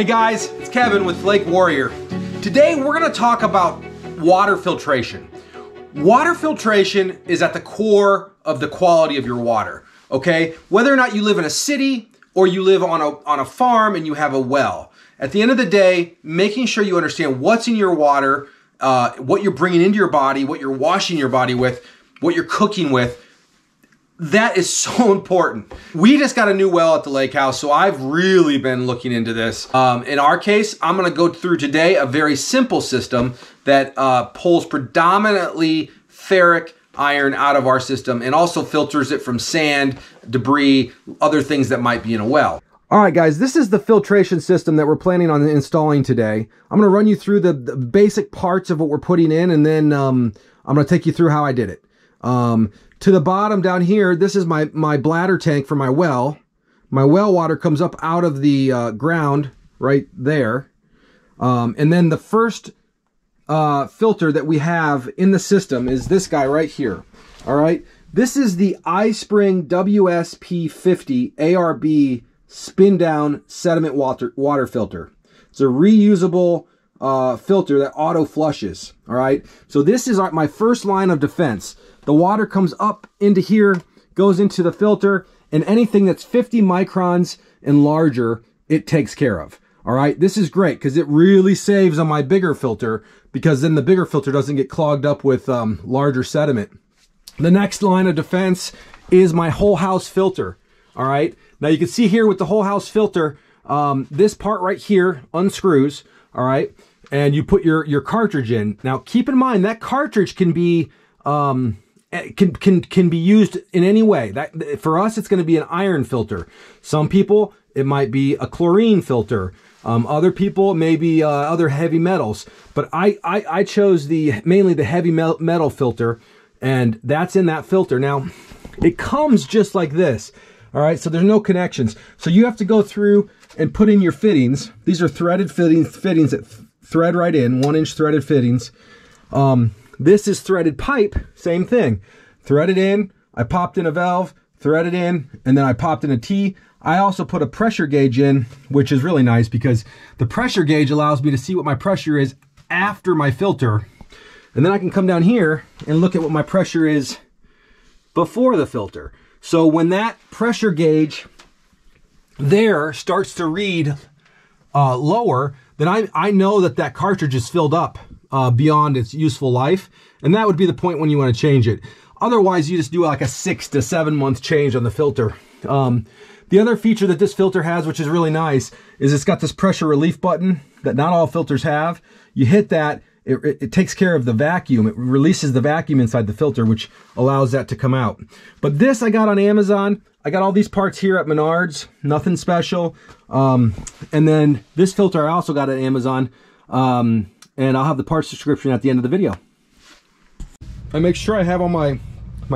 Hey guys, it's Kevin with Lake Warrior. Today we're going to talk about water filtration. Water filtration is at the core of the quality of your water, okay? Whether or not you live in a city or you live on a farm and you have a well. At the end of the day, making sure you understand what's in your water, what you're bringing into your body, what you're washing your body with, what you're cooking with, that is so important. We just got a new well at the lake house, so I've really been looking into this. In our case, I'm gonna go through today a very simple system that pulls predominantly ferric iron out of our system and also filters it from sand, debris, other things that might be in a well. All right, guys, this is the filtration system that we're planning on installing today. I'm gonna run you through the basic parts of what we're putting in, and then I'm gonna take you through how I did it. To the bottom down here, this is my bladder tank for my well. My well water comes up out of the ground right there. And then the first filter that we have in the system is this guy right here. All right. This is the iSpring WSP50 ARB spin down sediment water filter. It's a reusable filter that auto flushes. All right. So this is my first line of defense. The water comes up into here, goes into the filter, and anything that's 50 microns and larger, it takes care of. All right, this is great because it really saves on my bigger filter, because then the bigger filter doesn't get clogged up with larger sediment. The next line of defense is my whole house filter. All right, now you can see here with the whole house filter, this part right here unscrews. All right, and you put your cartridge in. Now keep in mind that cartridge can be can be used in any way. That for us, it's going to be an iron filter. Some people, it might be a chlorine filter. Other people, maybe other heavy metals. But I chose mainly the heavy metal filter, and that's in that filter. Now, it comes just like this. All right, so there's no connections. So you have to go through and put in your fittings. These are threaded fittings that thread right in, 1-inch threaded fittings. This is threaded pipe, same thing. Threaded in, I popped in a valve, threaded in, and then I popped in a T. I also put a pressure gauge in, which is really nice because the pressure gauge allows me to see what my pressure is after my filter. And then I can come down here and look at what my pressure is before the filter. So when that pressure gauge there starts to read lower, then I know that cartridge is filled up beyond its useful life, and that would be the point when you want to change it. Otherwise, you just do like a 6 to 7 month change on the filter. The other feature that this filter has, which is really nice, is it's got this pressure relief button that not all filters have. You hit that, it takes care of the vacuum. It releases the vacuum inside the filter, which allows that to come out. But this I got on Amazon. I got all these parts here at Menards, nothing special. And then this filter I also got at Amazon. And I'll have the parts description at the end of the video. I make sure I have all my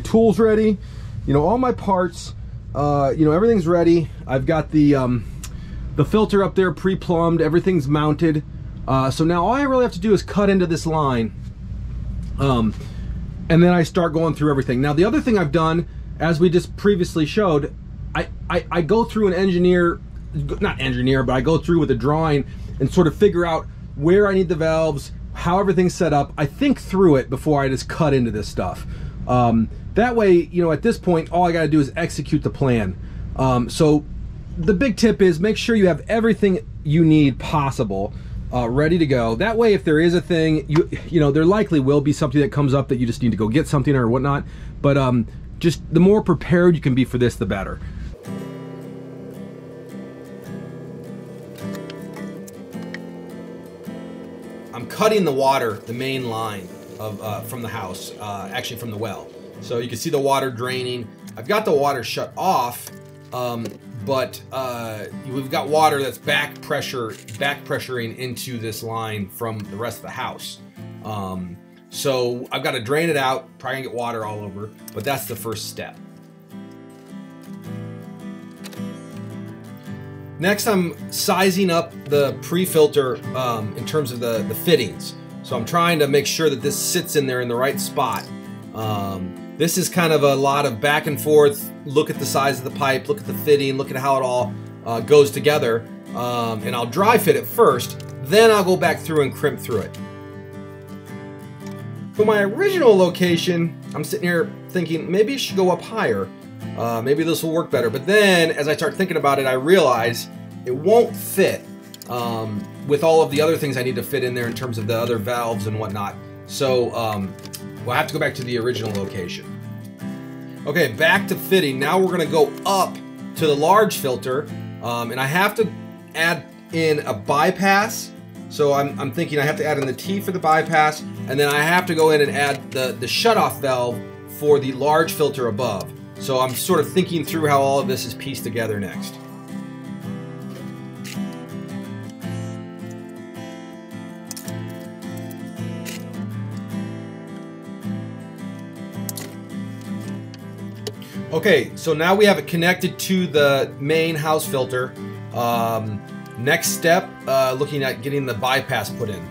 tools ready, you know, all my parts, you know, everything's ready. I've got the filter up there pre-plumbed, everything's mounted. So now all I really have to do is cut into this line, and then I start going through everything. Now the other thing I've done, as we just previously showed, I go through not engineer, but I go through with a drawing and sort of figure out where I need the valves, how everything's set up. I think through it before I just cut into this stuff. That way, you know, at this point, all I gotta do is execute the plan. So the big tip is make sure you have everything you need possible ready to go. That way, if there is a thing, you know, there likely will be something that comes up that you just need to go get something or whatnot. But just the more prepared you can be for this, the better. I'm cutting the water, the main line of from the house, actually from the well. So you can see the water draining. I've got the water shut off, but we've got water that's back pressuring into this line from the rest of the house. So I've got to drain it out, probably gonna get water all over, but that's the first step. Next, I'm sizing up the pre-filter in terms of the fittings. So I'm trying to make sure that this sits in there in the right spot. This is kind of a lot of back and forth, look at the size of the pipe, look at the fitting, look at how it all goes together, and I'll dry fit it first, then I'll go back through and crimp through it. For my original location, I'm sitting here thinking maybe it should go up higher. Maybe this will work better. But then as I start thinking about it, I realize it won't fit with all of the other things I need to fit in there in terms of the other valves and whatnot. So we'll have to go back to the original location. Okay, back to fitting. Now we're gonna go up to the large filter, and I have to add in a bypass. So I'm thinking I have to add in the T for the bypass, and then I have to go in and add the shutoff valve for the large filter above. So I'm sort of thinking through how all of this is pieced together next. Okay, so now we have it connected to the main house filter. Next step, looking at getting the bypass put in.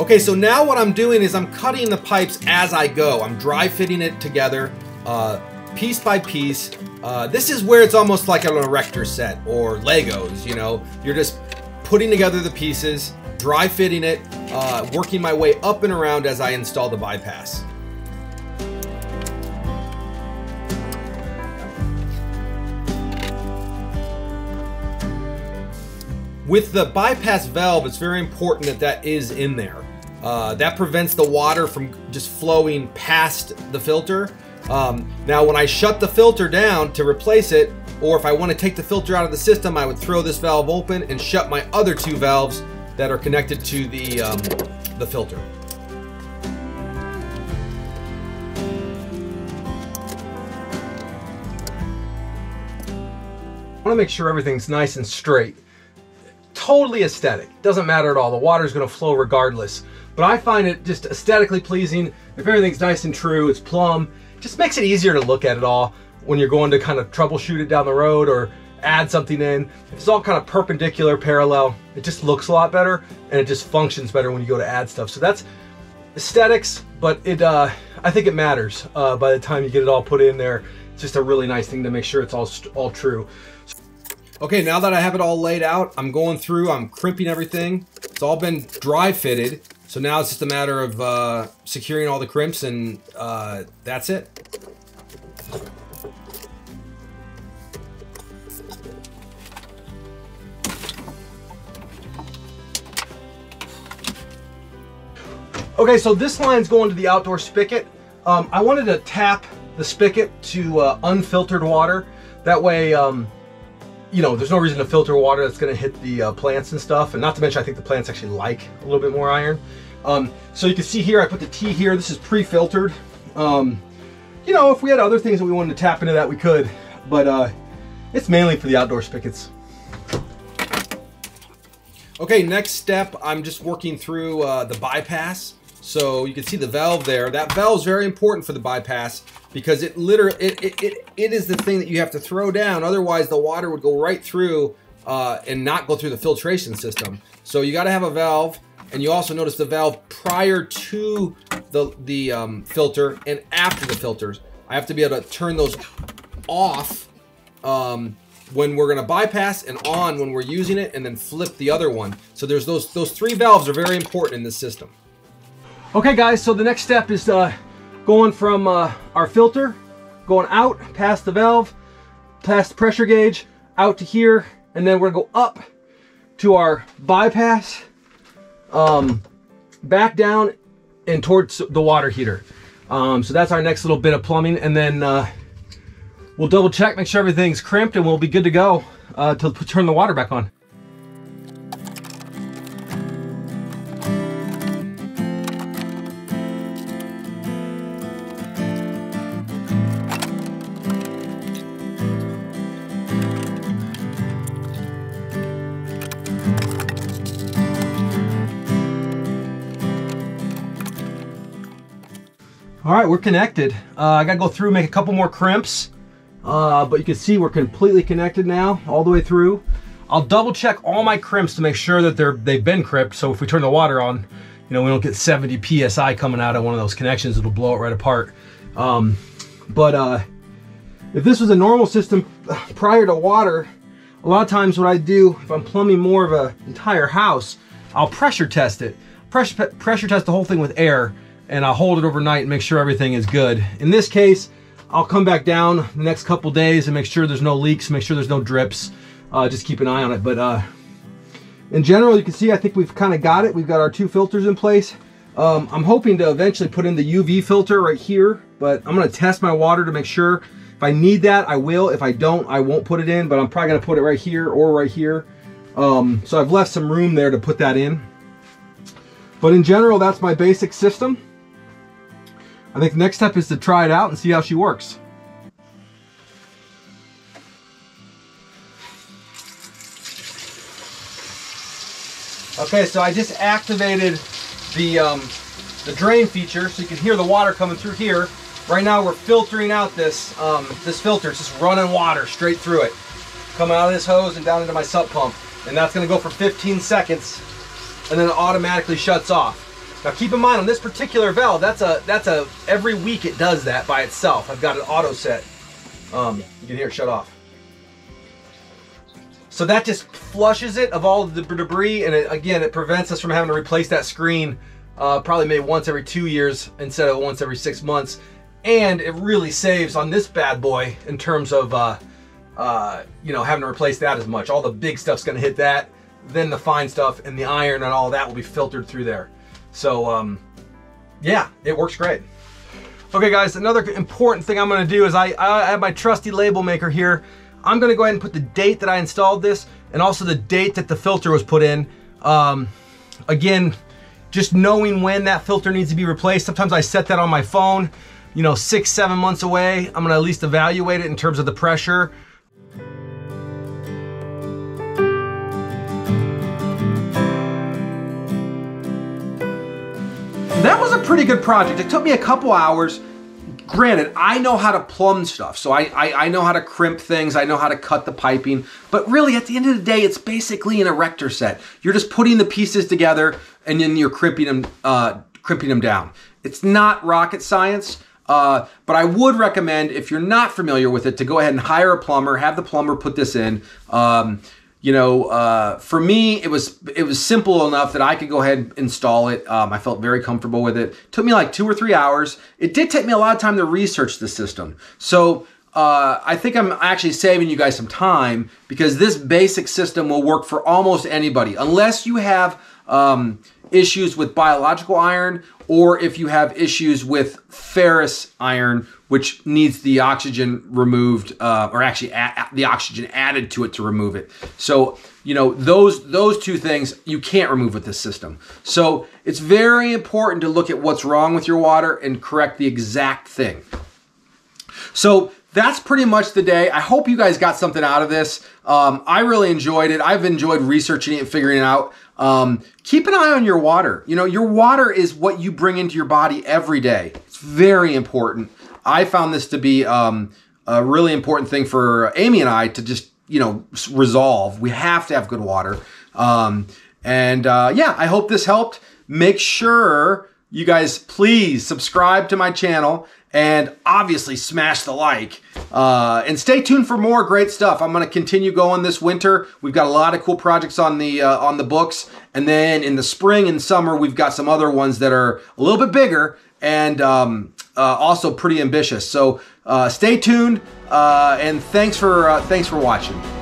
Okay, so now what I'm doing is I'm cutting the pipes as I go. I'm dry fitting it together, piece by piece. This is where it's almost like an erector set or Legos, you know. You're just putting together the pieces, dry fitting it, working my way up and around as I install the bypass. With the bypass valve, it's very important that that is in there. That prevents the water from just flowing past the filter. Now, when I shut the filter down to replace it, or if I want to take the filter out of the system, I would throw this valve open and shut my other two valves that are connected to the filter. I want to make sure everything's nice and straight. Totally aesthetic. Doesn't matter at all. The water's going to flow regardless. But I find it just aesthetically pleasing. If everything's nice and true, it's plumb. Just makes it easier to look at it all when you're going to kind of troubleshoot it down the road or add something in. If it's all kind of perpendicular, parallel, it just looks a lot better and it just functions better when you go to add stuff. So that's aesthetics, but it I think it matters by the time you get it all put in there. It's just a really nice thing to make sure it's all true. Okay, now that I have it all laid out, I'm going through, I'm crimping everything. It's all been dry fitted. So now it's just a matter of securing all the crimps, and that's it. Okay, so this line's going to the outdoor spigot. I wanted to tap the spigot to unfiltered water. That way, you know, there's no reason to filter water that's going to hit the plants and stuff. And not to mention, I think the plants actually like a little bit more iron. So you can see here, I put the T here. This is pre-filtered. You know, if we had other things that we wanted to tap into that, we could. But it's mainly for the outdoor spigots. Okay, next step, I'm just working through the bypass. So you can see the valve there. That valve is very important for the bypass because it is the thing that you have to throw down. Otherwise, the water would go right through and not go through the filtration system. So you got to have a valve, and you also notice the valve prior to the filter and after the filters. I have to be able to turn those off when we're going to bypass and on when we're using it, and then flip the other one. So there's those three valves are very important in this system. Okay guys, so the next step is going from our filter, going out past the valve, past the pressure gauge, out to here, and then we're gonna go up to our bypass, back down and towards the water heater. So that's our next little bit of plumbing, and then we'll double check, make sure everything's crimped, and we'll be good to go to turn the water back on. All right, we're connected. I gotta go through, make a couple more crimps, but you can see we're completely connected now, all the way through. I'll double check all my crimps to make sure that they've been crimped, so if we turn the water on, you know, we don't get 70 PSI coming out of one of those connections. It'll blow it right apart. If this was a normal system prior to water, a lot of times what I do, if I'm plumbing more of an entire house, I'll pressure test it. Pressure test the whole thing with air, and I'll hold it overnight and make sure everything is good. In this case, I'll come back down the next couple days and make sure there's no leaks, make sure there's no drips. Just keep an eye on it. But in general, you can see I think we've kind of got it. We've got our 2 filters in place. I'm hoping to eventually put in the UV filter right here, but I'm gonna test my water to make sure. If I need that, I will. If I don't, I won't put it in, but I'm probably gonna put it right here or right here. So I've left some room there to put that in. But in general, that's my basic system. I think the next step is to try it out and see how she works. Okay, so I just activated the drain feature so you can hear the water coming through here. Right now we're filtering out this this filter. It's just running water straight through it, coming out of this hose and down into my sump pump, and that's going to go for 15 seconds, and then it automatically shuts off. Now keep in mind, on this particular valve, that's a every week it does that by itself. I've got it auto set. You can hear it shut off. So that just flushes it of all the debris, and again, it prevents us from having to replace that screen probably maybe once every 2 years instead of once every 6 months. And it really saves on this bad boy in terms of you know, having to replace that as much. All the big stuff's gonna hit that, then the fine stuff and the iron and all that will be filtered through there. So yeah, it works great. Okay guys, another important thing I'm gonna do is I have my trusty label maker here. I'm gonna go ahead and put the date that I installed this and also the date that the filter was put in. Again, just knowing when that filter needs to be replaced. Sometimes I set that on my phone, you know, 6-7 months away. I'm gonna at least evaluate it in terms of the pressure. That was a pretty good project. It took me a couple hours. Granted, I know how to plumb stuff, so I know how to crimp things, I know how to cut the piping, but really at the end of the day, it's basically an erector set. You're just putting the pieces together and then you're crimping them down. It's not rocket science, but I would recommend, if you're not familiar with it, to go ahead and hire a plumber, have the plumber put this in. You know, for me, it was simple enough that I could go ahead and install it. I felt very comfortable with it. Took me like 2 or 3 hours. It did take me a lot of time to research the system. So I think I'm actually saving you guys some time, because this basic system will work for almost anybody, unless you have issues with biological iron, or if you have issues with ferrous iron, which needs the oxygen removed, or actually the oxygen added to it to remove it. So, you know, those 2 things you can't remove with this system. So it's very important to look at what's wrong with your water and correct the exact thing. So that's pretty much the day. I hope you guys got something out of this. I really enjoyed it. I've enjoyed researching it and figuring it out. Keep an eye on your water. You know, your water is what you bring into your body every day. It's very important. I found this to be a really important thing for Amy and I to just, you know, resolve. We have to have good water. Yeah, I hope this helped. Make sure you guys please subscribe to my channel and obviously smash the like. And stay tuned for more great stuff. I'm going to continue going this winter. We've got a lot of cool projects on the books. And then in the spring and summer, we've got some other ones that are a little bit bigger and also pretty ambitious. So stay tuned, and thanks for watching.